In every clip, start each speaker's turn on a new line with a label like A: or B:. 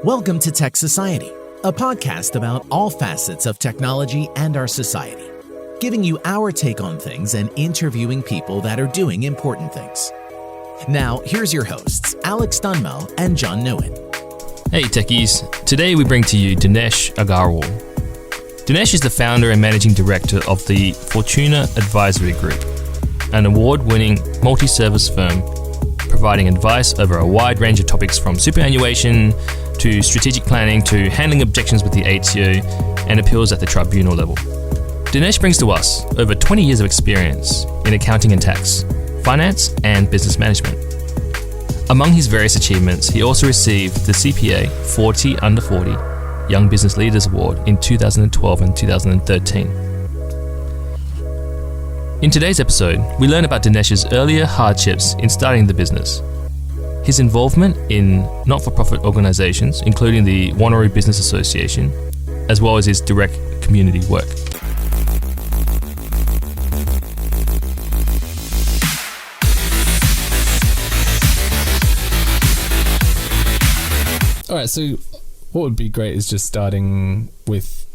A: Welcome to Tech Society, a podcast about all facets of technology and our society, giving you our take on things and interviewing people that are doing important things. Now, here's your hosts, Alex Dunmel and John Nguyen.
B: Hey techies, today we bring to you Dinesh Aggarwal. Dinesh is the founder and managing director of the Fortuna Advisory Group, an award-winning multi-service firm providing advice over a wide range of topics from superannuation to strategic planning to handling objections with the ATO and appeals at the tribunal level. Dinesh brings to us over 20 years of experience in accounting and tax, finance and business management. Among his various achievements, he also received the CPA 40 Under 40 Young Business Leaders Award in 2012 and 2013. In today's episode, we learn about Dinesh's earlier hardships in starting the business, his involvement in not-for-profit organisations, including the Wanneroo Business Association, as well as his direct community work.
C: All right, so what would be great is just starting with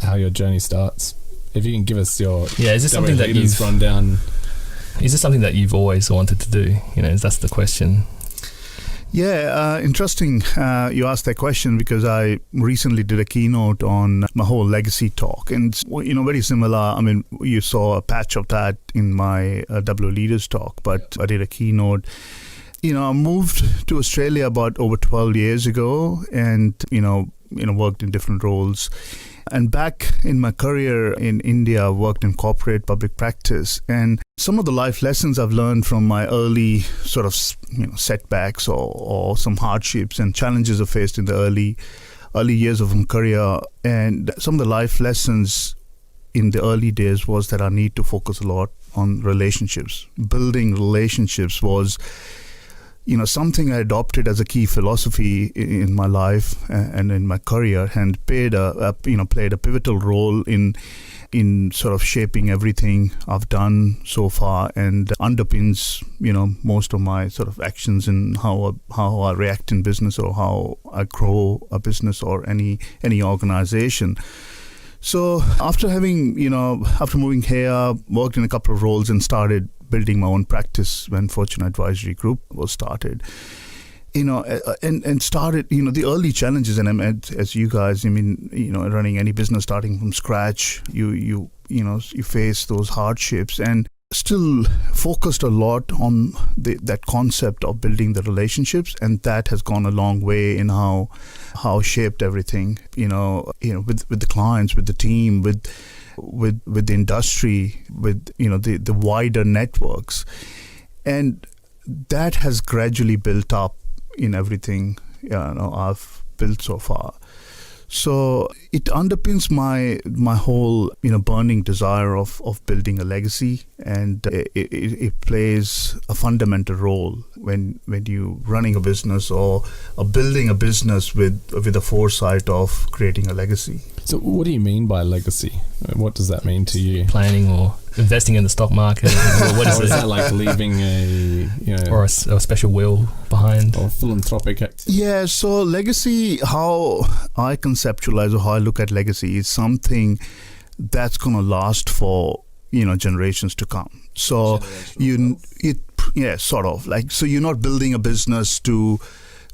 C: how your journey starts. If you can give us your
B: is this something that you've
C: rundown.
B: Is this something that you've always wanted to do? That's the question.
D: Yeah, interesting you asked that question because I recently did a keynote on my whole legacy talk. And, very similar. I mean, you saw a patch of that in my W Leaders talk, but I did a keynote. I moved to Australia about over 12 years ago and, worked in different roles. And back in my career in India, I worked in corporate public practice. And some of the life lessons I've learned from my early sort of, setbacks or some hardships and challenges I faced in the early years of my career. And some of the life lessons in the early days was that I need to focus a lot on relationships. Building relationships was something I adopted as a key philosophy in my life and in my career, and played a pivotal role in sort of shaping everything I've done so far, and underpins most of my sort of actions in how I react in business or how I grow a business or any organization. So after moving here, worked in a couple of roles and started building my own practice when Fortuna Advisory Group was started. And started, the early challenges, and I meant as you guys, running any business starting from scratch, you face those hardships, and still focused a lot on that concept of building the relationships, and that has gone a long way in how shaped everything, with the clients, with the team, with the industry, with the wider networks, and that has gradually built up in everything I've built so far. So it underpins my whole burning desire of building a legacy, and it plays a fundamental role when you running a business or building a business with a foresight of creating a legacy.
C: So what do you mean by legacy? What does that mean to you?
B: Planning or investing in the stock market? What is
C: or is that like leaving
B: or a special will behind?
C: Or philanthropic activity?
D: Yeah, so legacy, how I conceptualize or how I look at legacy is something that's going to last for, generations to come. So sort of like, so you're not building a business to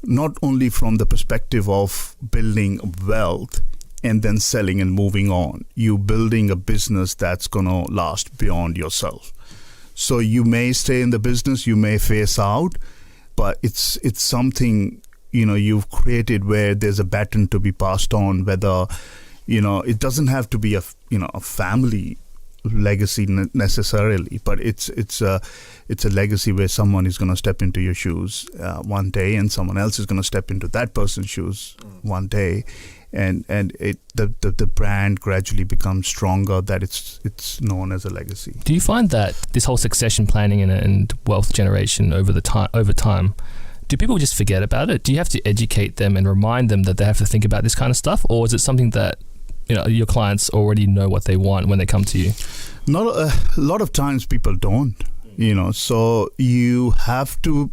D: not only from the perspective of building wealth and then selling and moving on. You're building a business that's going to last beyond yourself. So you may stay in the business, you may phase out, but it's something, you've created where there's a baton to be passed on, whether, it doesn't have to be a family legacy necessarily, but it's a legacy where someone is going to step into your shoes one day, and someone else is going to step into that person's shoes one day. And the brand gradually becomes stronger, that it's known as a legacy.
B: Do you find that this whole succession planning and wealth generation over time, do people just forget about it? Do you have to educate them and remind them that they have to think about this kind of stuff, or is it something that your clients already know what they want when they come to you?
D: Not a lot of times people don't. So you have to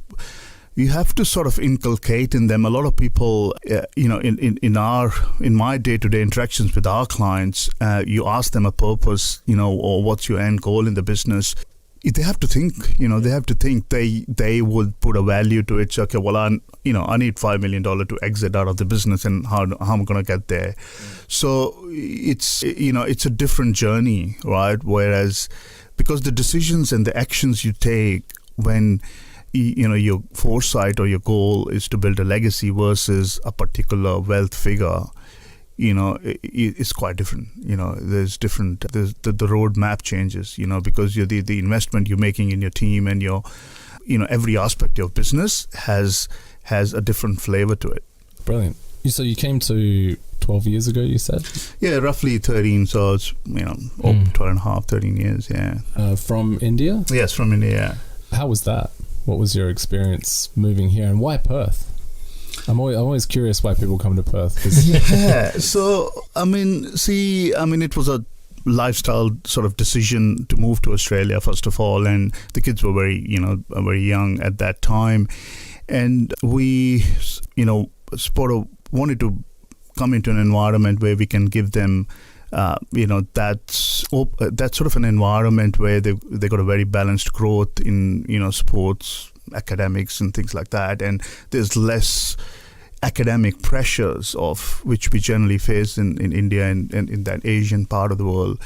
D: you have to sort of inculcate in them. A lot of people, in my day-to-day interactions with our clients, you ask them a purpose, or what's your end goal in the business. They have to think, they would put a value to it. So, okay, well, I need $5 million to exit out of the business, and how I'm going to get there. So it's a different journey, right? Whereas, because the decisions and the actions you take when your foresight or your goal is to build a legacy versus a particular wealth figure, it's quite different. There's different. The roadmap changes. Because you're the investment you're making in your team and your, every aspect of business has a different flavor to it.
C: Brilliant. So you came to 12 years ago, you said?
D: Yeah, roughly 13. So it's 12 and a half, 13 years. Yeah.
C: From India?
D: Yes, from India.
C: How was that? What was your experience moving here, and why Perth? I'm always curious why people come to Perth.
D: Yeah. So it was a lifestyle sort of decision to move to Australia first of all, and the kids were very young at that time, and we sort of wanted to come into an environment where we can give them that sort of an environment where they got a very balanced growth in sports, academics and things like that, and there's less academic pressures of which we generally face in India and in that Asian part of the world.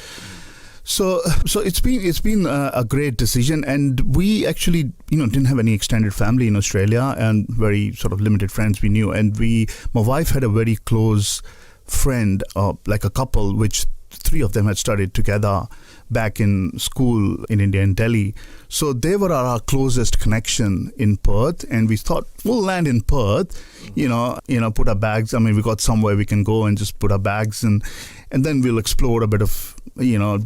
D: So it's been a great decision, and we actually didn't have any extended family in Australia and very sort of limited friends we knew, and my wife had a very close friend, like a couple, which three of them had studied together back in school in India, in Delhi. So they were our closest connection in Perth, and we thought we'll land in Perth, put our bags. We got somewhere we can go and just put our bags, and then we'll explore a bit of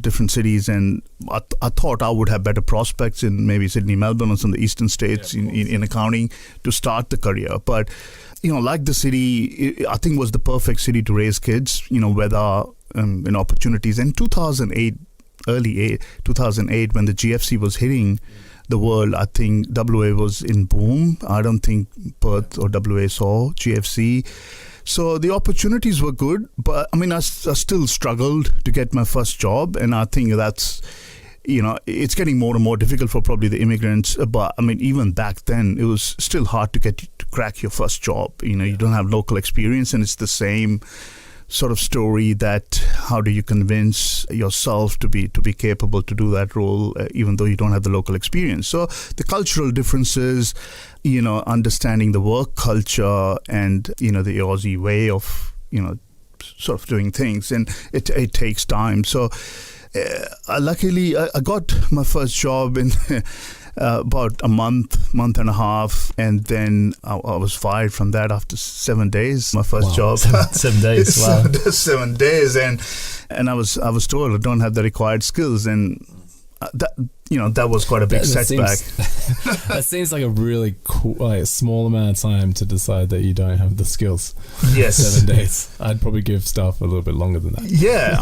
D: different cities. And I thought I would have better prospects in maybe Sydney, Melbourne, or some of the eastern states in accounting to start the career. But like the city, I think was the perfect city to raise kids. Whether in opportunities. In 2008, early 2008, when the GFC was hitting the world, I think WA was in boom. I don't think Perth or WA saw GFC. So the opportunities were good, but I still struggled to get my first job, and I think that's, it's getting more and more difficult for probably the immigrants. But even back then, it was still hard to crack your first job. You don't have local experience, and it's the same sort of story that how do you convince yourself to be capable to do that role, even though you don't have the local experience. So the cultural differences, understanding the work culture and the Aussie way of sort of doing things, and it takes time. So luckily I got my first job in about a month and a half, and then I was fired from that after 7 days. My first job.
B: 7 days. Wow.
D: 7 days, and I was told I don't have the required skills, and that was quite a big setback.
C: That seems like a really cool, small amount of time to decide that you don't have the skills.
D: Yes.
C: 7 days. I'd probably give staff a little bit longer than that.
D: Yeah,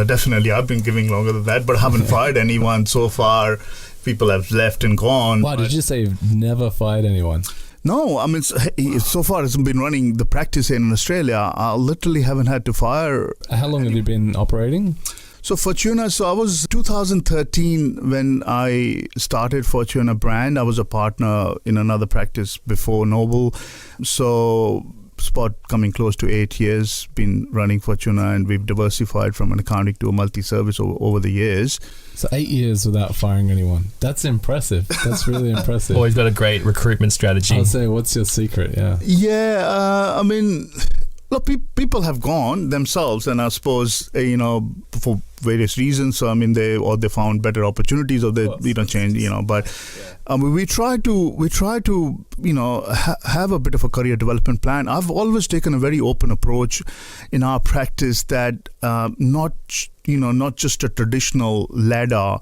D: definitely I've been giving longer than that, but I haven't fired anyone so far. People have left and gone.
C: Why did you say you've never fired anyone?
D: No, so far it's been running the practice in Australia. I literally haven't had to fire.
C: How long have you been operating?
D: So Fortuna, I was 2013 when I started Fortuna brand. I was a partner in another practice before Noble. So it's about coming close to 8 years been running Fortuna, and we've diversified from an accounting to a multi-service over the years.
C: So 8 years without firing anyone. That's impressive. That's really impressive.
B: Always got a great recruitment strategy.
C: I'll say, what's your secret?
D: Yeah, look, people have gone themselves, and I suppose for various reasons. So they found better opportunities, or they change. But we try to have a bit of a career development plan. I've always taken a very open approach in our practice that not just a traditional ladder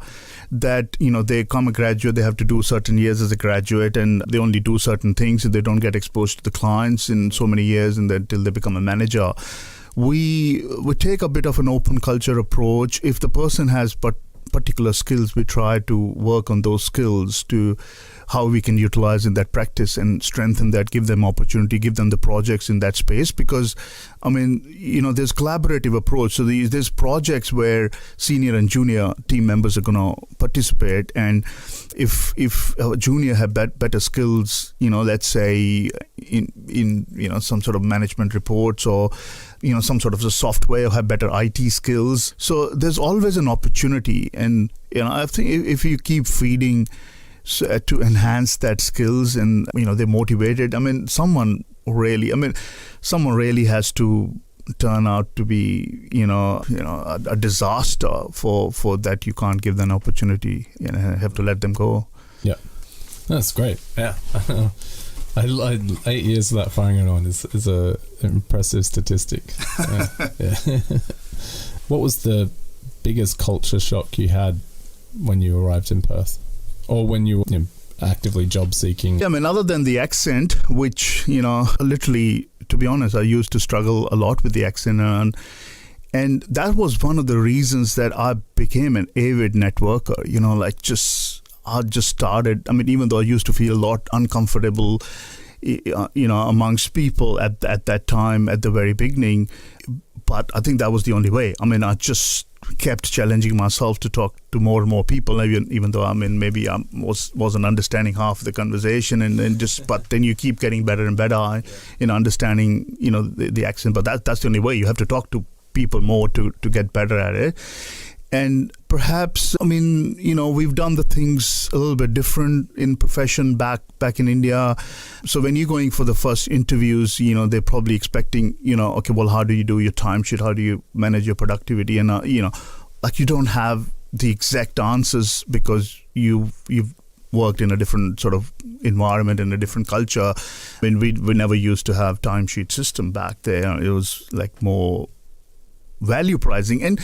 D: that they come a graduate, they have to do certain years as a graduate, and they only do certain things, and they don't get exposed to the clients in so many years and until they become a manager. We take a bit of an open culture approach. If the person has particular skills, we try to work on those skills to how we can utilize in that practice and strengthen that, give them opportunity, give them the projects in that space. Because, there's collaborative approach. So there's projects where senior and junior team members are going to participate. And if a junior have better skills, let's say in some sort of management reports or, some sort of the software, or have better IT skills. So there's always an opportunity. And, I think if you keep feeding to enhance that skills and they're motivated, someone really has to turn out to be a disaster for that. You can't give them an opportunity, have to let them go.
C: Yeah, that's great. Yeah. 8 years without firing anyone is a impressive statistic. Yeah. What was the biggest culture shock you had when you arrived in Perth, or when you were actively job seeking?
D: Yeah, other than the accent, which literally, to be honest, I used to struggle a lot with the accent, and that was one of the reasons that I became an avid networker. I just started. Even though I used to feel a lot uncomfortable, amongst people at that time at the very beginning, but I think that was the only way. I just kept challenging myself to talk to more and more people, even though maybe I wasn't understanding half the conversation, but then you keep getting better and better in understanding the accent. But that's the only way. You have to talk to people more to get better at it. And perhaps, we've done the things a little bit different in profession back in India. So when you're going for the first interviews, they're probably expecting, okay, well, how do you do your timesheet? How do you manage your productivity? And, you don't have the exact answers because you've worked in a different sort of environment, in a different culture. We never used to have timesheet system back there. It was like more value pricing. And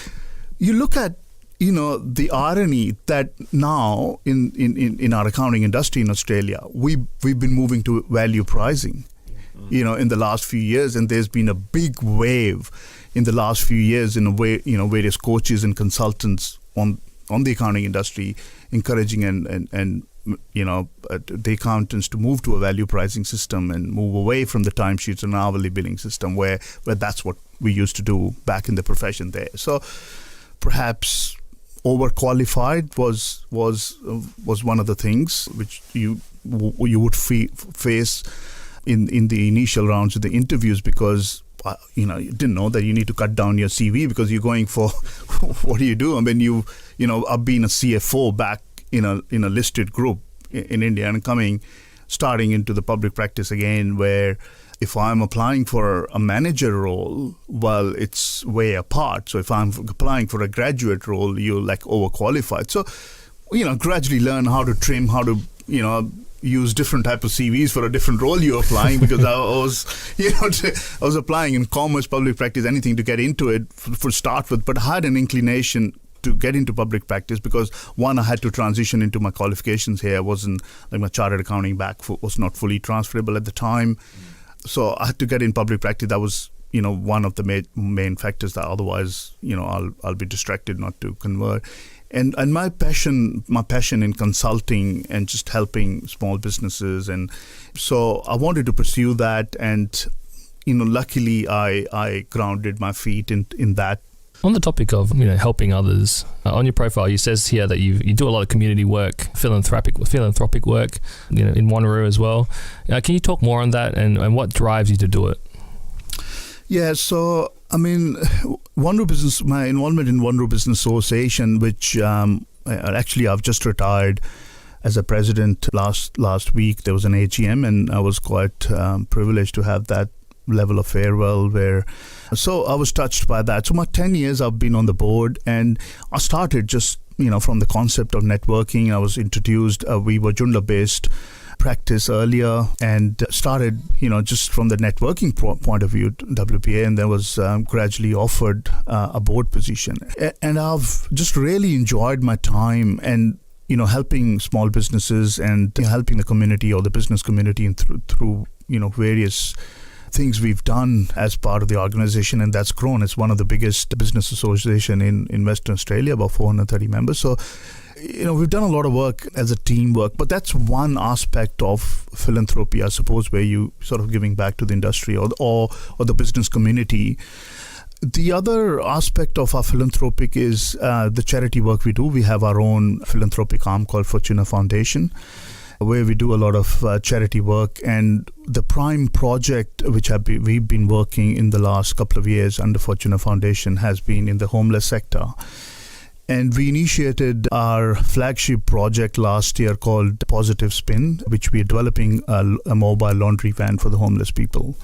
D: you look at, the irony that now in our accounting industry in Australia, we've been moving to value pricing, in the last few years. And there's been a big wave in the last few years in a way, various coaches and consultants on the accounting industry encouraging and the accountants to move to a value pricing system and move away from the timesheets and hourly billing system where that's what we used to do back in the profession there. So perhaps overqualified was one of the things which you would face in the initial rounds of the interviews, because you didn't know that you need to cut down your CV because you're going for what do you do? I've been a CFO back in a listed group in India and starting into the public practice again, where if I'm applying for a manager role, well, it's way apart. So if I'm applying for a graduate role, you're like overqualified. So, gradually learn how to trim, how to, use different type of CVs for a different role you're applying, because I was applying in commerce, public practice, anything to get into it for start with, but I had an inclination to get into public practice because, one, I had to transition into my qualifications here. I wasn't, like, my chartered accounting was not fully transferable at the time. So I had to get in public practice. That was, one of the main factors that otherwise, I'll be distracted not to convert. And my passion in consulting and just helping small businesses. And so I wanted to pursue that. And, luckily I grounded my feet in that.
B: On the topic of helping others, on your profile, it says here that you do a lot of community work, philanthropic work, in Wanneroo as well. Can you talk more on that and what drives you to do it?
D: Yeah, so Wanneroo Business, my involvement in Wanneroo Business Association, which actually I've just retired as a president last week. There was an AGM, and I was quite privileged to have that level of farewell so I was touched by that. So my 10 years I've been on the board, and I started just from the concept of networking. I was introduced, we were Joondalup based practice earlier, and started just from the networking point of view, WPA, and then was gradually offered a board position. And I've just really enjoyed my time and helping small businesses and helping the community or the business community through various things we've done as part of the organization, and that's grown. It's one of the biggest business association in Western Australia, about 430 members. So, we've done a lot of work as a teamwork, but that's one aspect of philanthropy, I suppose, where you sort of giving back to the industry or the business community. The other aspect of our philanthropic is the charity work we do. We have our own philanthropic arm called Fortuna Foundation, where we do a lot of charity work. And the prime project which we've been working in the last couple of years under Fortuna Foundation has been in the homeless sector. And we initiated our flagship project last year called Positive Spin, which we are developing a mobile laundry van for the homeless people.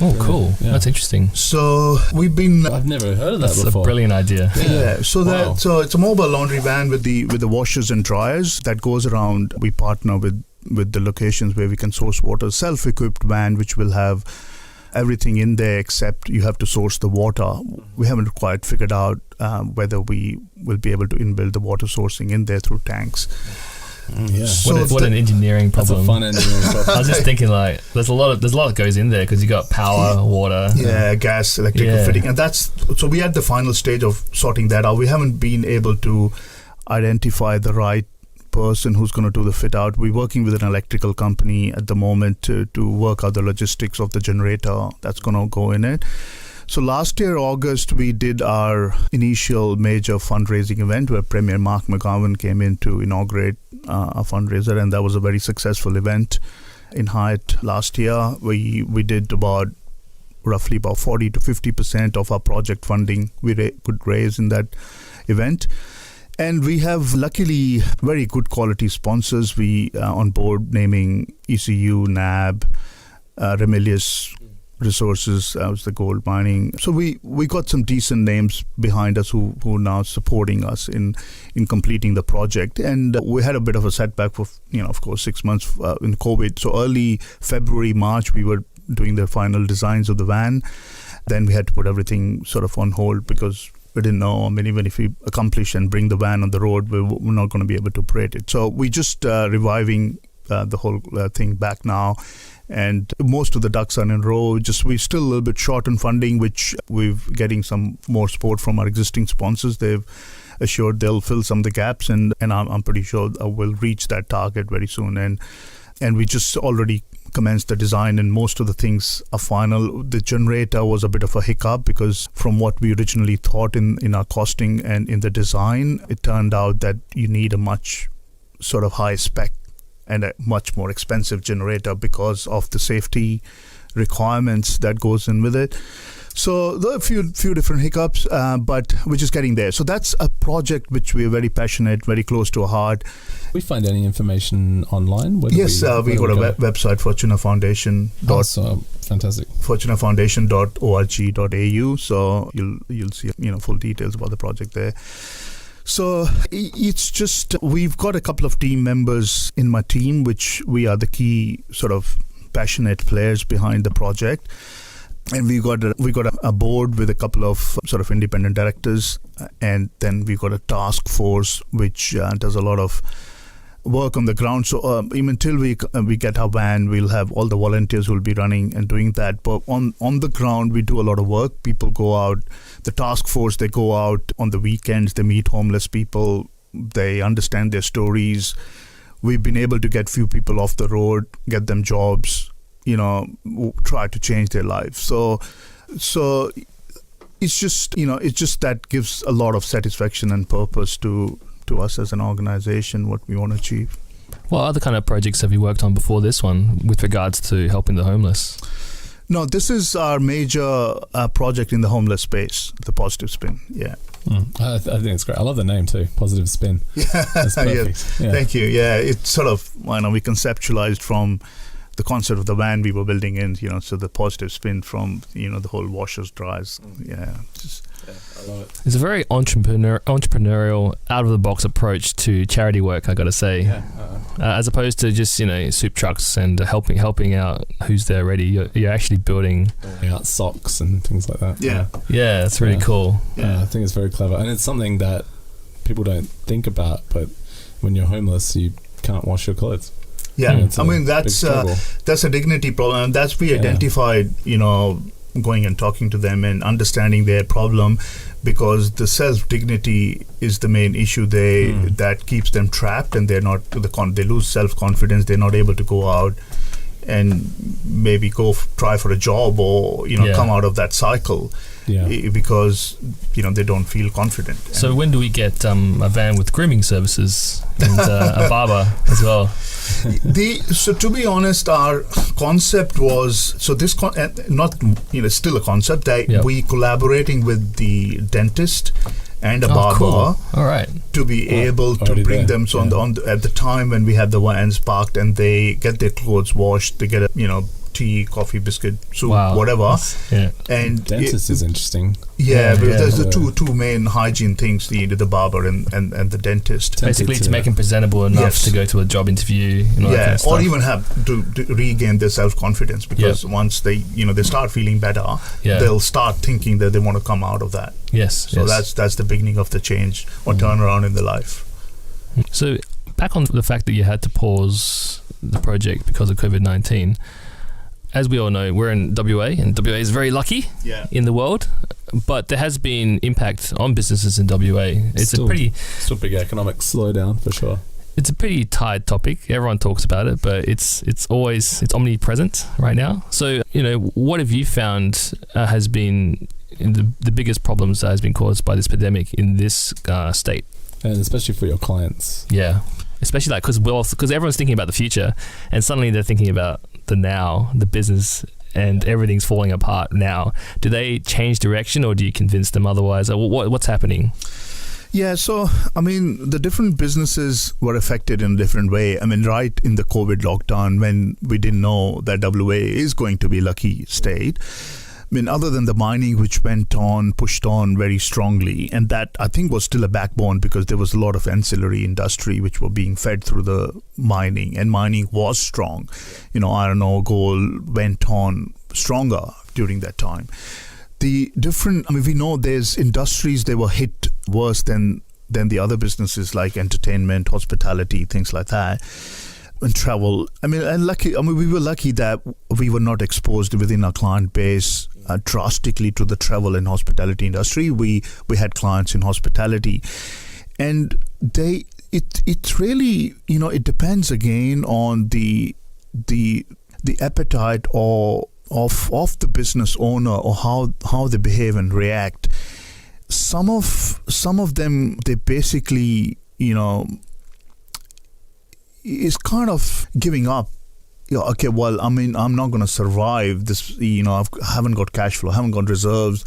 B: Oh, cool. Yeah. That's interesting.
D: So we've been...
C: I've never heard of that before.
B: That's a brilliant idea.
D: Yeah. So it's a mobile laundry van with the washers and dryers that goes around. We partner with the locations where we can source water. Self-equipped van which will have everything in there except you have to source the water. We haven't quite figured out whether we will be able to inbuild the water sourcing in there through tanks.
C: Yeah.
B: So what an engineering problem.
C: That's a fun engineering problem.
B: I was just thinking, like, there's a lot that goes in there because you got power, water,
D: gas, electrical fitting, and so we're at the final stage of sorting that out. We haven't been able to identify the right person who's going to do the fit out. We're working with an electrical company at the moment to work out the logistics of the generator that's going to go in it. So last year, August, we did our initial major fundraising event where Premier Mark McGowan came in to inaugurate a fundraiser, and that was a very successful event in Hyatt last year. We did roughly about 40 to 50% of our project funding we could raise in that event. And we have, luckily, very good quality sponsors. We on board, naming ECU, NAB, Remilius Resources, was the gold mining. So we got some decent names behind us who are now supporting us in completing the project. And we had a bit of a setback for, of course, 6 months in COVID. So early February, March, we were doing the final designs of the van. Then we had to put everything sort of on hold because we didn't know. I mean, even if we accomplish and bring the van on the road, we're not going to be able to operate it. So we just reviving the whole thing back now. And most of the ducks are in a row. We're still a little bit short on funding, which we're getting some more support from our existing sponsors. They've assured they'll fill some of the gaps, and I'm pretty sure we'll reach that target very soon. And we just already commenced the design, and most of the things are final. The generator was a bit of a hiccup because from what we originally thought in our costing and in the design, it turned out that you need a much sort of high spec and a much more expensive generator because of the safety requirements that goes in with it. So there are a few different hiccups, but we're just getting there. So that's a project which we are very passionate, very close to our heart.
C: We find any information online?
D: Yes, we got a website, Fortuna Foundation.
C: Fantastic.
D: FortunaFoundation.org.au. So you'll see full details about the project there. So it's just, we've got a couple of team members in my team, which we are the key sort of passionate players behind the project. And we got a board with a couple of sort of independent directors, and then we got a task force which does a lot of work on the ground. So even until we get our van, we'll have all the volunteers who will be running and doing that. But on the ground, we do a lot of work. People go out. The task force, they go out on the weekends. They meet homeless people. They understand their stories. We've been able to get few people off the road, get them jobs, try to change their lives. So it's just that gives a lot of satisfaction and purpose to us as an organization, what we want to achieve.
B: What other kind of projects have you worked on before this one with regards to helping the homeless?
D: No, this is our major project in the homeless space, the Positive Spin. Yeah.
C: I think it's great. I love the name too, Positive Spin.
D: Yeah.
C: That's perfect.
D: Yeah. Thank you. Yeah, it's sort of, we conceptualized from the concept of the van we were building in, so the positive spin from, the whole washers, dryers. Yeah.
C: I love it.
B: It's a very entrepreneurial, out-of-the-box approach to charity work, I got to say.
C: Yeah.
B: As opposed to just, soup trucks and helping out who's there ready. You're actually building
C: out socks and things like that.
D: Yeah.
B: Yeah, it's really cool.
C: Yeah, I think it's very clever. And it's something that people don't think about, but when you're homeless, you can't wash your clothes. it's
D: I mean that's a dignity problem, and that's we identified. Going and talking to them and understanding their problem, because the self-dignity is the main issue that keeps them trapped, and they're not they lose self-confidence. They're not able to go out and maybe try for a job or come out of that cycle because they don't feel confident.
B: So when do we get a van with grooming services and a barber as well?
D: So to be honest, our concept was still a concept that we collaborating with the dentist and a barber.
B: Cool. All right.
D: To be able to bring them at the time when we had the vans parked, and they get their clothes washed, they get tea, coffee, biscuit, soup, whatever. And
C: dentist is interesting.
D: Because there's the two main hygiene things: the barber and the dentist.
B: Basically, to make them presentable enough to go to a job interview.
D: Or even have to regain their self-confidence, because once they they start feeling better, they'll start thinking that they want to come out of that. So that's the beginning of the change or turnaround in their life.
B: So back on the fact that you had to pause the project because of COVID-19. As we all know, we're in WA, and WA is very lucky in the world, but there has been impact on businesses in WA. It's still
C: a big economic slowdown for sure.
B: It's a pretty tired topic. Everyone talks about it, but it's omnipresent right now. So, what have you found has been the biggest problems that has been caused by this pandemic in this state?
C: And especially for your clients.
B: Yeah. Especially because everyone's thinking about the future, and suddenly they're thinking about the now, the business, and everything's falling apart now. Do they change direction, or do you convince them otherwise? What's happening?
D: Yeah, so, the different businesses were affected in a different way. Right in the COVID lockdown, when we didn't know that WA is going to be a lucky state, other than the mining, which pushed on very strongly, and that I think was still a backbone, because there was a lot of ancillary industry which were being fed through the mining, and mining was strong. Iron ore, gold went on stronger during that time. The different, we know there's industries they were hit worse than the other businesses, like entertainment, hospitality, things like that. And travel. We were lucky that we were not exposed within our client base drastically to the travel and hospitality industry. We had clients in hospitality, and it's really it depends again on the appetite of the business owner, or how they behave and react. Some of them, they basically is kind of giving up. Okay, well, I'm not going to survive this. I haven't got cash flow, haven't got reserves.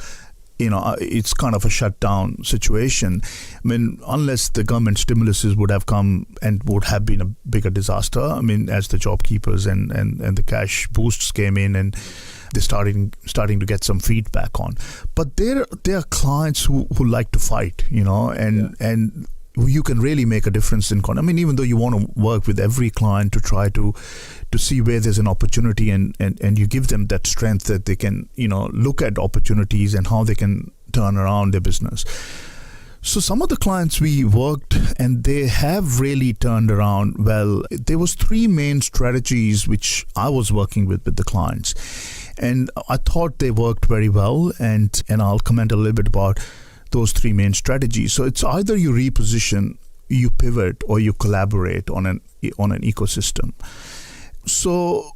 D: It's kind of a shutdown situation. Unless the government stimuluses would have come and would have been a bigger disaster. As the job keepers and the cash boosts came in, and they're starting to get some feedback on. But there are clients who like to fight, and you can really make a difference in even though you want to work with every client to try to see where there's an opportunity, and you give them that strength that they can look at opportunities and how they can turn around their business. So some of the clients we worked, and they have really turned around well. There was 3 main strategies which I was working with the clients, and I thought they worked very well, and I'll comment a little bit about those 3 main strategies. So it's either you reposition, you pivot, or you collaborate on an ecosystem. So,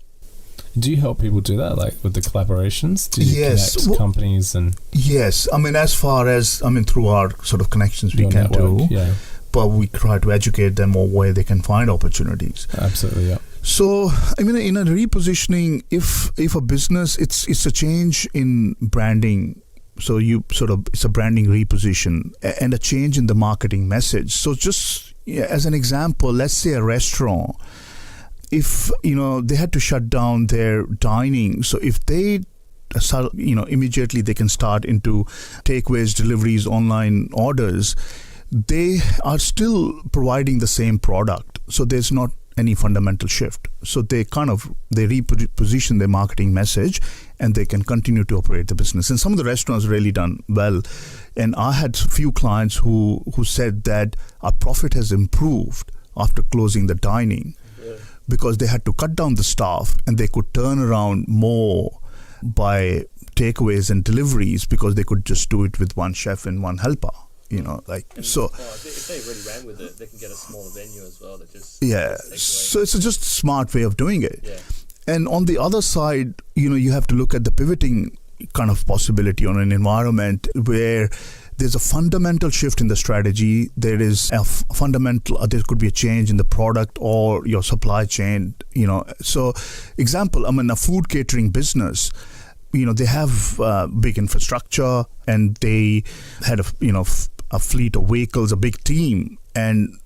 C: do you help people do that, like with the collaborations? Do you connect companies and? Yes,
D: as far as through our sort of connections we can do. Yeah. But we try to educate them on where they can find opportunities.
C: Absolutely, yeah.
D: So, in a repositioning, if a business, it's a change in branding. So it's a branding reposition and a change in the marketing message. So just as an example, let's say a restaurant, if they had to shut down their dining, so if they immediately they can start into takeaways, deliveries, online orders, they are still providing the same product. So there's not any fundamental shift. So they reposition their marketing message, and they can continue to operate the business. And some of the restaurants really done well. And I had a few clients who said that our profit has improved after closing the dining, because they had to cut down the staff and they could turn around more by takeaways and deliveries because they could just do it with one chef and one helper. So
B: if they really ran with it, they can get a smaller venue as well. That just
D: so it's just a smart way of doing it.
B: Yeah.
D: And on the other side, you have to look at the pivoting kind of possibility on an environment where there's a fundamental shift in the strategy. There is a there could be a change in the product or your supply chain. So example, a food catering business. They have big infrastructure and they had a fleet of vehicles, a big team. And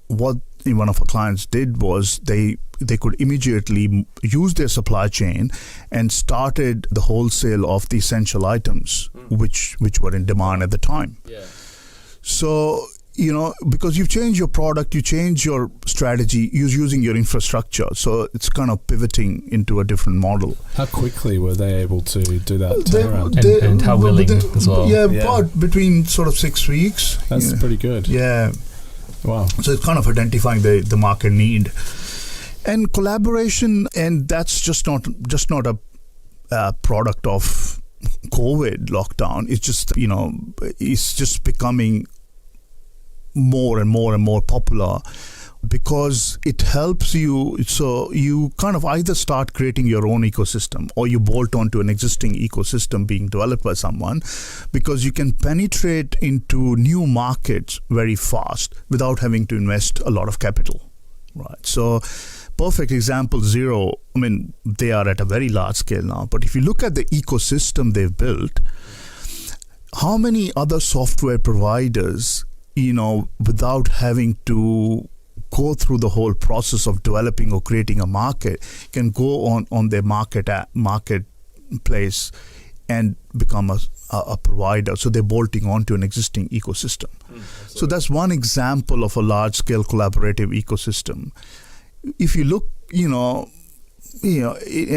D: what one of our clients did was they could immediately use their supply chain and started the wholesale of the essential items, which were in demand at the time.
B: Yeah.
D: So, because you change your product, you change your strategy, you're using your infrastructure. So it's kind of pivoting into a different model.
C: How quickly were they able to do that turnaround?
B: And how willing as well?
D: Yeah, about between sort of 6 weeks.
C: That's pretty good.
D: Yeah.
C: Wow.
D: So it's kind of identifying the market need. And collaboration, and that's just not a product of COVID lockdown. It's just, it's just becoming more and more and more popular because it helps you. So you kind of either start creating your own ecosystem or you bolt onto an existing ecosystem being developed by someone, because you can penetrate into new markets very fast without having to invest a lot of capital. Right. So perfect example, Xero. They are at a very large scale now, but if you look at the ecosystem they've built, how many other software providers, without having to go through the whole process of developing or creating a market, can go on their marketplace and become a provider. So they're bolting onto an existing ecosystem. So that's one example of a large-scale collaborative ecosystem. If you look,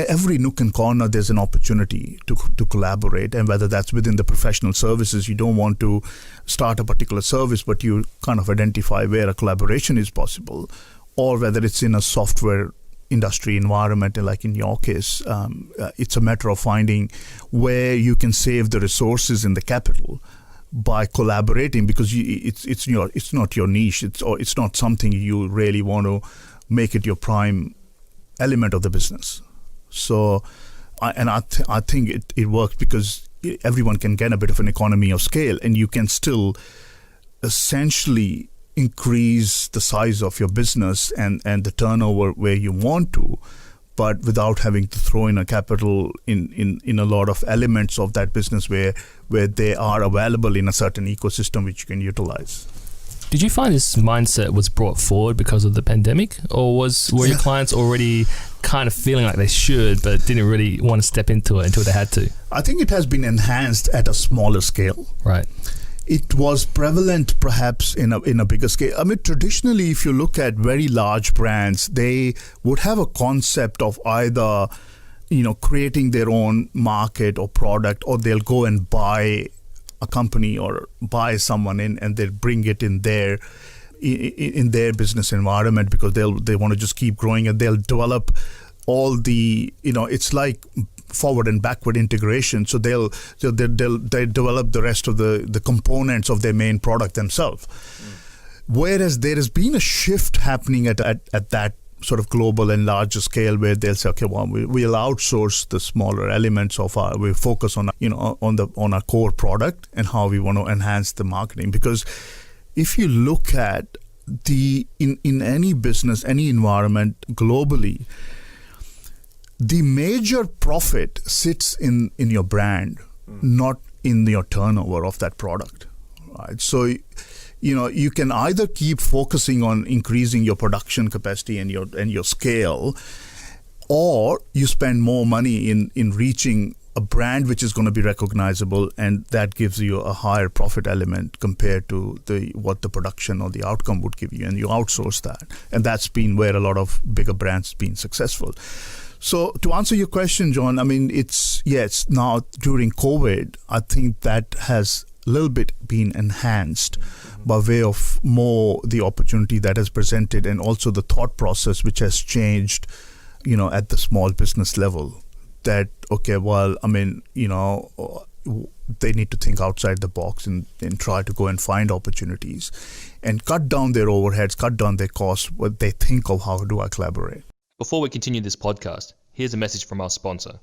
D: every nook and corner, there's an opportunity to collaborate, and whether that's within the professional services, you don't want to start a particular service, but you kind of identify where a collaboration is possible, or whether it's in a software industry environment, like in your case, it's a matter of finding where you can save the resources and the capital by collaborating, because it's not your niche, it's not something you really want to make it your prime element of the business. So, I think it works because everyone can get a bit of an economy of scale, and you can still essentially increase the size of your business and the turnover where you want to, but without having to throw in a capital in a lot of elements of that business where they are available in a certain ecosystem which you can utilize.
B: Did you find this mindset was brought forward because of the pandemic, or were your clients already kind of feeling like they should but didn't really want to step into it until they had to?
D: I think it has been enhanced at a smaller scale.
B: Right.
D: It was prevalent perhaps in a bigger scale. Traditionally, if you look at very large brands, they would have a concept of either, creating their own market or product, or they'll go and buy a company or buy someone in, and they'll bring it in their business environment because they want to just keep growing, and they'll develop all the, it's like forward and backward integration. So they develop the rest of the components of their main product themselves. Whereas there has been a shift happening at that sort of global and larger scale, where they'll say, okay, well, we'll outsource the smaller elements of we focus on on our core product and how we want to enhance the marketing. Because if you look at in any business, any environment globally, the major profit sits in your brand, not in your turnover of that product, right? So, you can either keep focusing on increasing your production capacity and your scale, or you spend more money in reaching a brand which is going to be recognizable, and that gives you a higher profit element compared to what the production or the outcome would give you, and you outsource that. And that's been where a lot of bigger brands have been successful. So to answer your question, John, it's now during COVID, I think that has a little bit been enhanced by way of more the opportunity that has presented, and also the thought process which has changed, at the small business level. That, okay, well, I mean, they need to think outside the box and try to go and find opportunities and cut down their overheads, cut down their costs, what they think of how do I collaborate.
B: Before we continue this podcast, here's a message from our sponsor.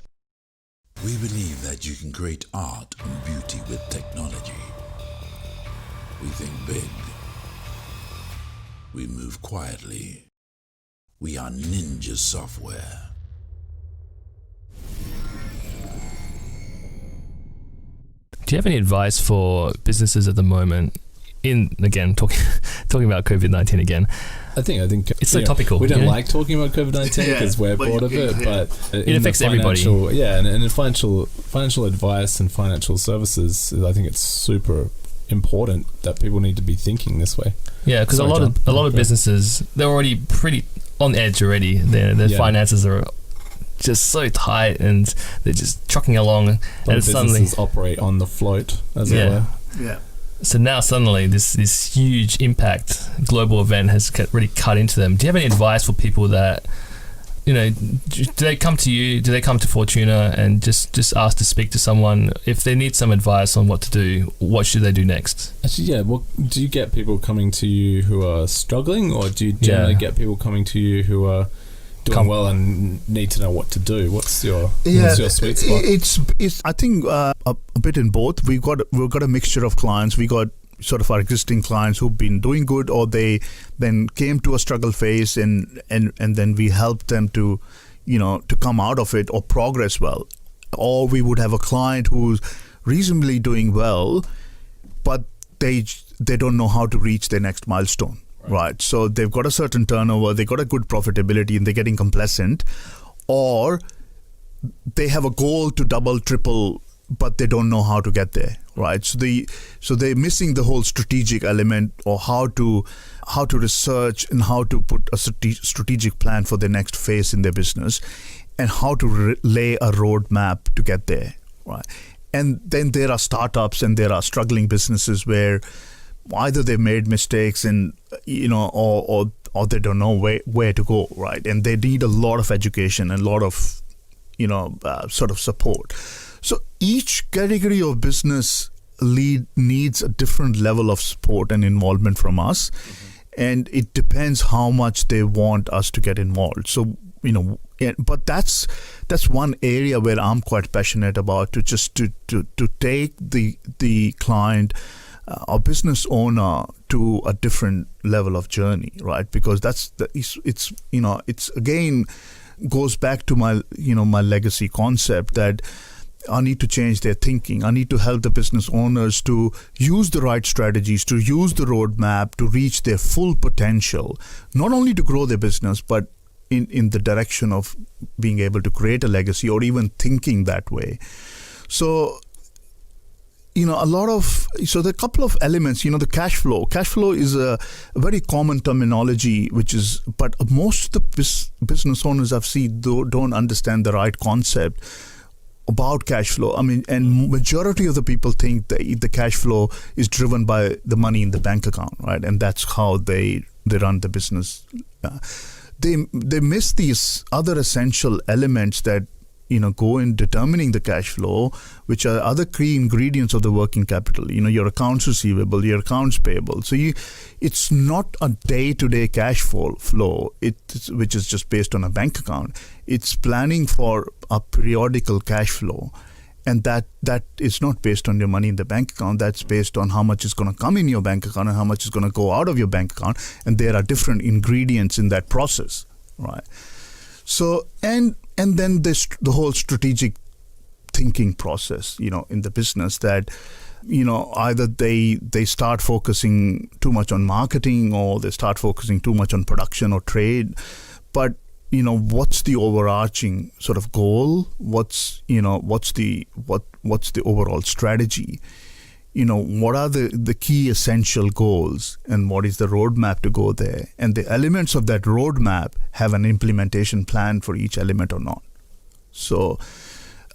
E: We believe that you can create art and beauty with technology. We think big. We move quietly. We are Ninja Software.
B: Do you have any advice for businesses at the moment? Talking about COVID-19 again.
C: I think
B: it's so topical.
C: We don't like talking about COVID-19 because we're bored of it, but
B: it affects everybody.
C: Yeah, and in financial advice and financial services, I think it's super important that people need to be thinking this way.
B: Yeah, because a lot of businesses, they're already pretty on edge already. Their finances are just so tight and they're just trucking along. And
C: businesses operate on the float, as it were.
D: Yeah.
B: So now suddenly this huge impact global event has really cut into them. Do you have any advice for people that, do they come to you? Do they come to Fortuna and just ask to speak to someone? If they need some advice on what to do, what should they do next?
C: Actually, yeah. Well, do you get people coming to you who are struggling, or do you generally get people coming to you who are doing well and need to know what to do? What's your sweet spot?
D: It's I think a bit in both. We've got a mixture of clients. We got sort of our existing clients who've been doing good, or they then came to a struggle phase, and then we helped them to come out of it or progress well. Or we would have a client who's reasonably doing well, but they don't know how to reach their next milestone. Right. So they've got a certain turnover, they got a good profitability, and they're getting complacent, or they have a goal to double, triple, but they don't know how to get there. Right. So they're missing the whole strategic element, or how to research and how to put a strategic plan for the next phase in their business, and how to lay a roadmap to get there. Right. And then there are startups and there are struggling businesses where either they made mistakes and or they don't know where to go, right? And they need a lot of education and a lot of sort of support. So each category of business needs a different level of support and involvement from us, and it depends how much they want us to get involved. So but that's one area where I'm quite passionate about, to take the client, our business owner, to a different level of journey, right? Because it's again goes back to my my legacy concept that I need to change their thinking. I need to help the business owners to use the right strategies, to use the roadmap to reach their full potential, not only to grow their business, but in the direction of being able to create a legacy, or even thinking that way. So there are a couple of elements. The cash flow. Cash flow is a very common terminology, but most of the business owners I've seen don't understand the right concept about cash flow. I mean, and majority of the people think that the cash flow is driven by the money in the bank account, right? And that's how they run the business. They miss these other essential elements that go in determining the cash flow, which are other key ingredients of the working capital. Your accounts receivable, your accounts payable. So it's not a day-to-day cash flow, which is just based on a bank account. It's planning for a periodical cash flow, and that is not based on your money in the bank account. That's based on how much is going to come in your bank account and how much is going to go out of your bank account, and there are different ingredients in that process, right? So and then the whole strategic thinking process, in the business, that either they start focusing too much on marketing, or they start focusing too much on production or trade. But what's the overarching sort of goal? What's the overall strategy? What are the key essential goals, and what is the roadmap to go there? And the elements of that roadmap have an implementation plan for each element or not. So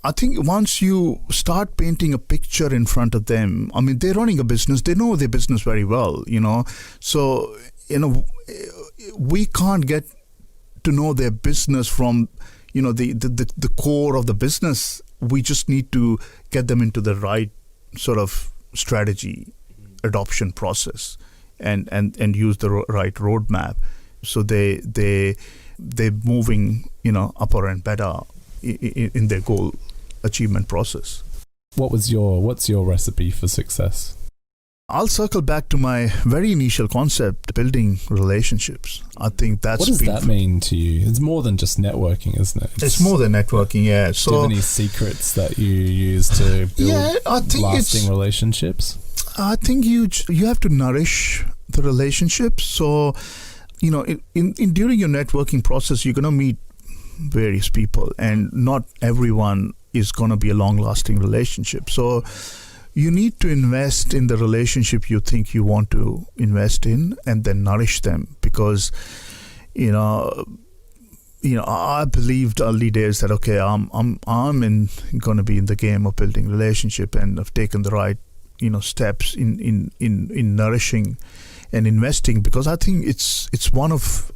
D: I think once you start painting a picture in front of them, I mean, they're running a business, they know their business very well, So, we can't get to know their business from, the core of the business. We just need to get them into the right sort of strategy adoption process and use the right roadmap. So they're moving, upper and better in their goal achievement process.
C: What's your recipe for success?
D: I'll circle back to my very initial concept, building relationships. I think that's...
C: What does that mean to you? It's more than just networking, isn't it?
D: It's more than networking, yeah. So,
C: do you have any secrets that you use to build lasting relationships?
D: I think you have to nourish the relationships. So, in during your networking process, you're going to meet various people, and not everyone is going to be a long-lasting relationship. So you need to invest in the relationship you think you want to invest in, and then nourish them, because I believed early days that I'm going to be in the game of building relationship, and I've taken the right steps in nourishing and investing, because I think it's one of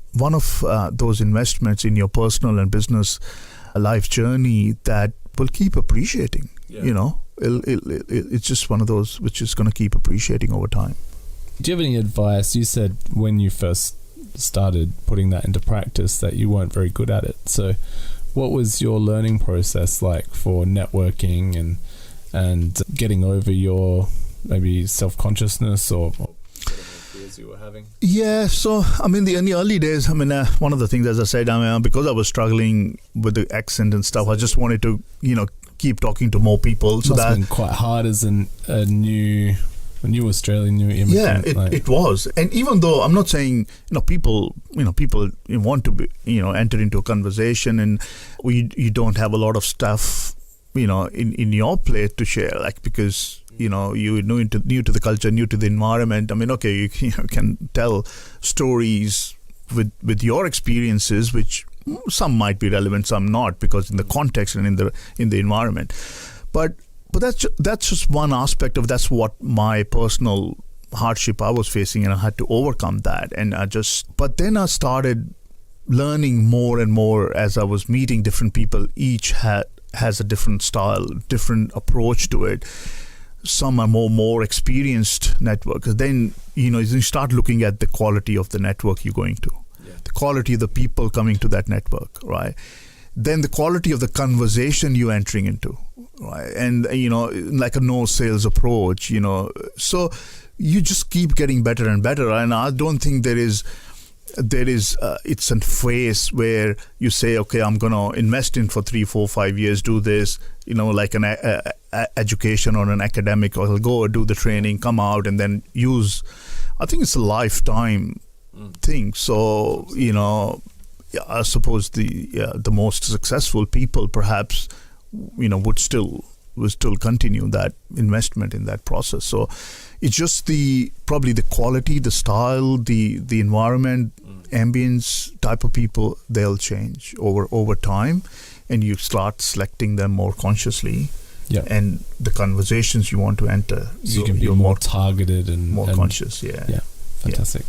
D: those investments in your personal and business life journey that will keep appreciating. It's just one of those which is going to keep appreciating over time.
C: Do you have any advice? You said when you first started putting that into practice that you weren't very good at it. So what was your learning process like for networking and getting over your maybe self-consciousness or whatever fears you were having?
D: Yeah, so in the early days, one of the things, as I said, because I was struggling with the accent and stuff, I just wanted to keep talking to more people. So
C: that's been quite hard as a new Australian, new immigrant.
D: Yeah, it was. And even though I'm not saying people want to be enter into a conversation, and you don't have a lot of stuff in your plate to share, like, because you're new to the culture, new to the environment. You can tell stories with your experiences, which some might be relevant, some not, because in the context and in the environment. But that's just one aspect of that's what my personal hardship I was facing, and I had to overcome that. And but then I started learning more and more as I was meeting different people. Each has a different style, different approach to it. Some are more experienced networkers. Then you start looking at the quality of the network you're going to. The quality of the people coming to that network, right? Then the quality of the conversation you're entering into, right? And, like a no sales approach, So you just keep getting better and better. And I don't think there is it's a phase where you say, okay, I'm going to invest in for 3, 4, 5 years, do this, like an education or an academic, or I'll go do the training, come out, and then use. I think it's a lifetime thing. So, I suppose the most successful people perhaps, would still continue that investment in that process. So it's just probably the quality, the style, the environment, ambience, type of people, they'll change over time, and you start selecting them more consciously. Yeah. And the conversations you want to enter,
C: so you can be more targeted and
D: more conscious. Yeah.
C: Fantastic.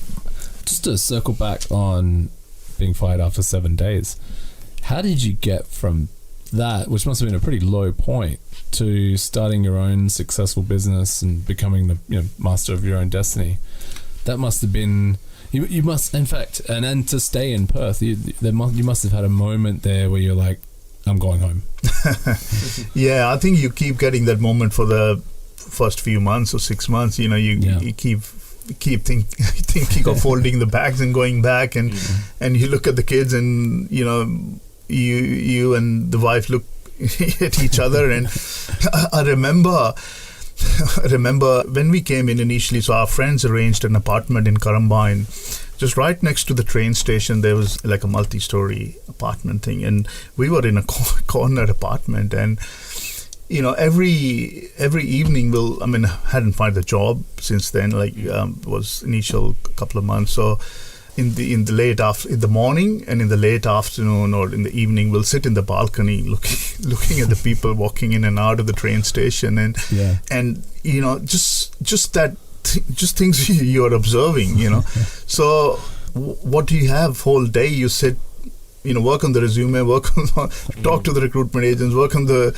C: Just to circle back on being fired after 7 days, how did you get from that, which must have been a pretty low point, to starting your own successful business and becoming the master of your own destiny? That must have been, you must, in fact, and to stay in Perth, you must have had a moment there where you're like, I'm going home.
D: Yeah, I think you keep getting that moment for the first few months or 6 months. You keep thinking of folding the bags and going back, and you look at the kids, and you and the wife look at each other. And I remember when we came in initially, so our friends arranged an apartment in Currumbine, just right next to the train station. There was like a multi-story apartment thing, and we were in a corner apartment. And every evening hadn't found a job since then, was initial couple of months. So in the morning and in the late afternoon or in the evening, we'll sit in the balcony looking at the people walking in and out of the train station, and just things you're observing, So what do you have whole day? You sit, work on the resume, talk to the recruitment agents, work on the,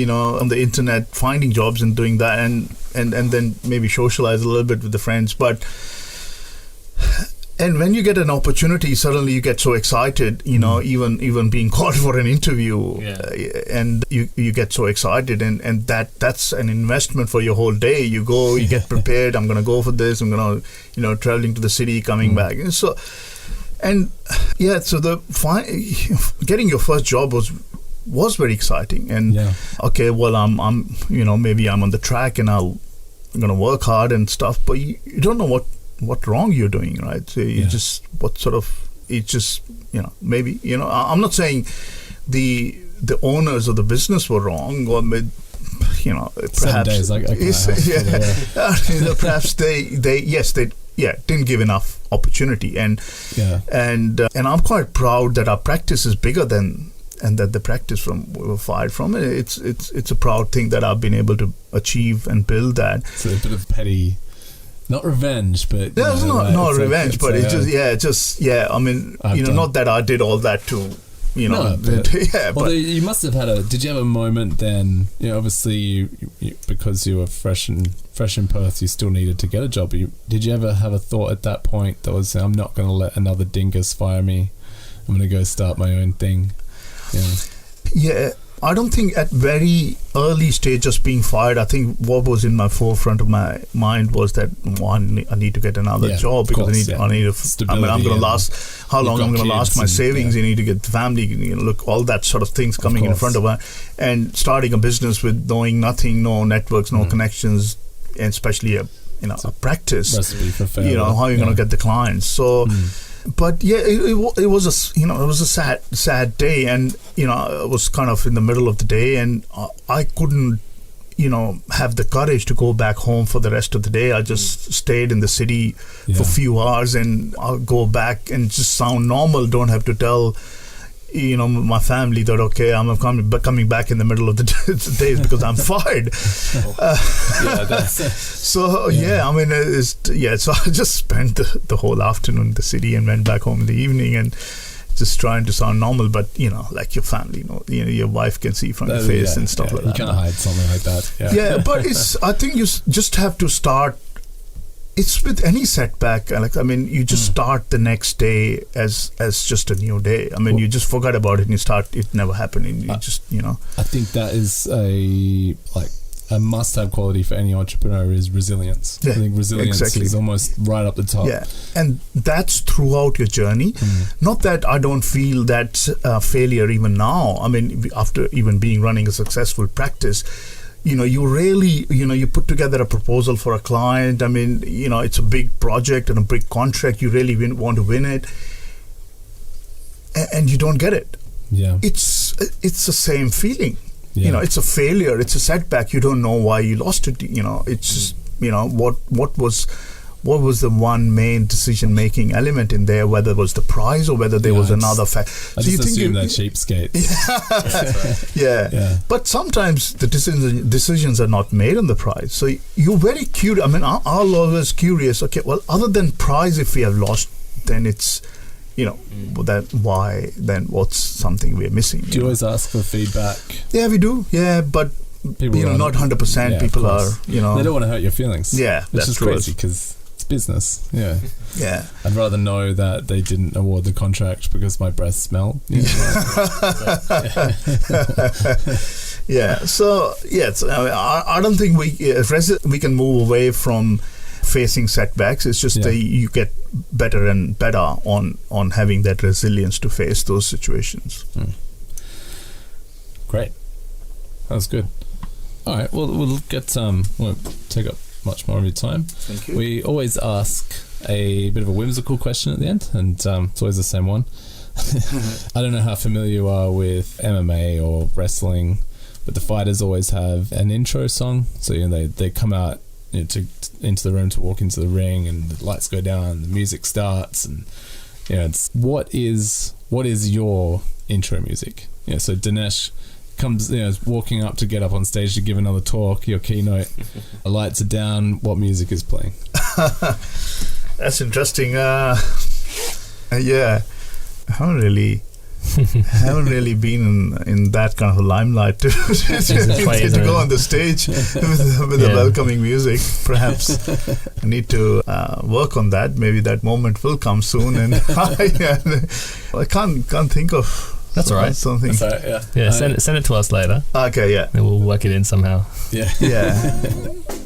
D: on the internet, finding jobs and doing that, and then maybe socialize a little bit with the friends. And when you get an opportunity, suddenly you get so excited, even being called for an interview, and you get so excited, and that's an investment for your whole day. You go, you get prepared. I'm going to go for this. I'm going to, traveling to the city, coming back, and so getting your first job was very exciting. And okay, well, I'm maybe I'm on the track and I'm going to work hard and stuff, but you don't know what wrong you're doing, right? So maybe, I'm not saying the owners of the business were wrong, or perhaps perhaps they didn't give enough opportunity, and I'm quite proud that our practice is bigger than, and that the practice we were fired from it. It's a proud thing that I've been able to achieve and build that.
C: So a bit of petty. Not revenge, but
D: it's not revenge, but it's just. I mean, not that I did all that to,
C: Although you must have had did you have a moment then? Obviously, you because you were fresh in Perth, you still needed to get a job. Did you ever have a thought at that point that was, I'm not going to let another dingus fire me. I'm going to go start my own thing.
D: Yeah. I don't think at very early stages being fired, I think what was in my forefront of my mind was that I need to get another job, because I need I'm going to last, how long I'm going to last my savings, you need to get the family, look, all that sort of things coming in front of her, and starting a business with knowing nothing, no networks, no connections, and especially a practice,
C: recipe for failure.
D: How you're going to get the clients. So but it was a sad day, and I was kind of in the middle of the day, and I couldn't have the courage to go back home for the rest of the day. I just stayed in the city for a few hours, and I'll go back and just sound normal, don't have to tell my family that okay, I'm coming back in the middle of the days because I'm fired. So I just spent the whole afternoon in the city and went back home in the evening, and just trying to sound normal, but like your family, your wife can see from your face and stuff like that.
C: You can't hide something like that.
D: But I think you just have to start. It's with any setback, Alex. I mean, you just start the next day as just a new day. I mean, you just forget about it and you start it never happening. You just.
C: I think that is a must-have quality for any entrepreneur is resilience. I think resilience is almost right up the top.
D: Yeah, and that's throughout your journey. Not that I don't feel that failure even now. I mean, after even running a successful practice. You really, you put together a proposal for a client. I mean, it's a big project and a big contract. You really want to win it, and you don't get it. Yeah, it's the same feeling. Yeah. It's a failure. It's a setback. You don't know why you lost it. It's just, what was the one main decision-making element in there, whether it was the price or whether there was another fact.
C: I just assume they're cheapskates.
D: Yeah. But sometimes the decisions are not made on the price. So you're very curious. I mean, I'm always curious, okay, well, other than price, if we have lost, then it's, that why, then what's something we're missing?
C: Do you always ask for feedback?
D: Yeah, we do. Yeah, but people not 100%. People are,
C: they don't want to hurt your feelings.
D: Yeah,
C: which is crazy because business. Yeah. I'd rather know that they didn't award the contract because my breath smelled.
D: So I don't think we can move away from facing setbacks. It's just that you get better and better on having that resilience to face those situations.
C: Great, that was good. All right, well, we'll get won't take up much more of your time.
D: Thank you.
C: We always ask a bit of a whimsical question at the end, and it's always the same one. I don't know how familiar you are with MMA or wrestling, but the fighters always have an intro song. So they come out into the room to walk into the ring, and the lights go down, and the music starts, and it's what is your intro music? So Dinesh comes, walking up to get up on stage to give another talk, your keynote, the lights are down, what music is playing?
D: That's interesting. Yeah, I haven't really been in that kind of a limelight to go on the stage with the welcoming music. Perhaps I need to work on that. Maybe that moment will come soon, and I can't think of.
B: That's all right.
D: Something.
C: That's all right,
B: Yeah, send it to us later.
D: Okay, yeah.
B: And we'll work it in somehow.
C: Yeah.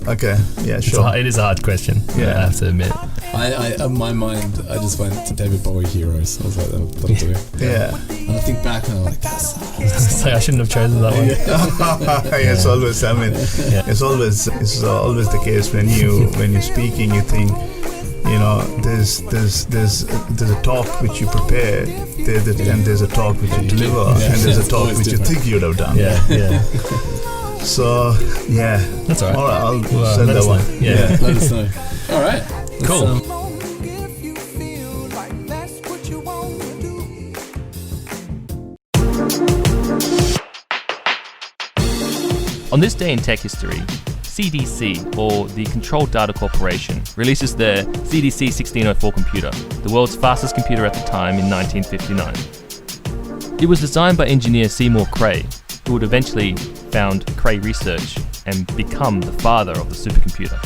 D: Okay, yeah, sure.
B: It is a hard question. Yeah, I have to admit.
C: I in my mind, I just went to David Bowie Heroes. I was like, that'll do.
D: Yeah.
C: And I think back and I'm like, that's
B: I shouldn't have chosen that one.
D: It's always. I mean, it's always the case when you're speaking, you think, there's a talk which you prepare, and there's a talk which you deliver, and there's a talk which you think you'd have done.
B: Yeah.
D: So, yeah.
B: That's all right.
D: All right, I'll send that one.
B: Yeah.
C: Let us know. All right.
B: Cool. On this day in tech history, CDC, or the Controlled Data Corporation, releases their CDC 1604 computer, the world's fastest computer at the time in 1959. It was designed by engineer Seymour Cray, who would eventually found Cray Research and become the father of the supercomputer.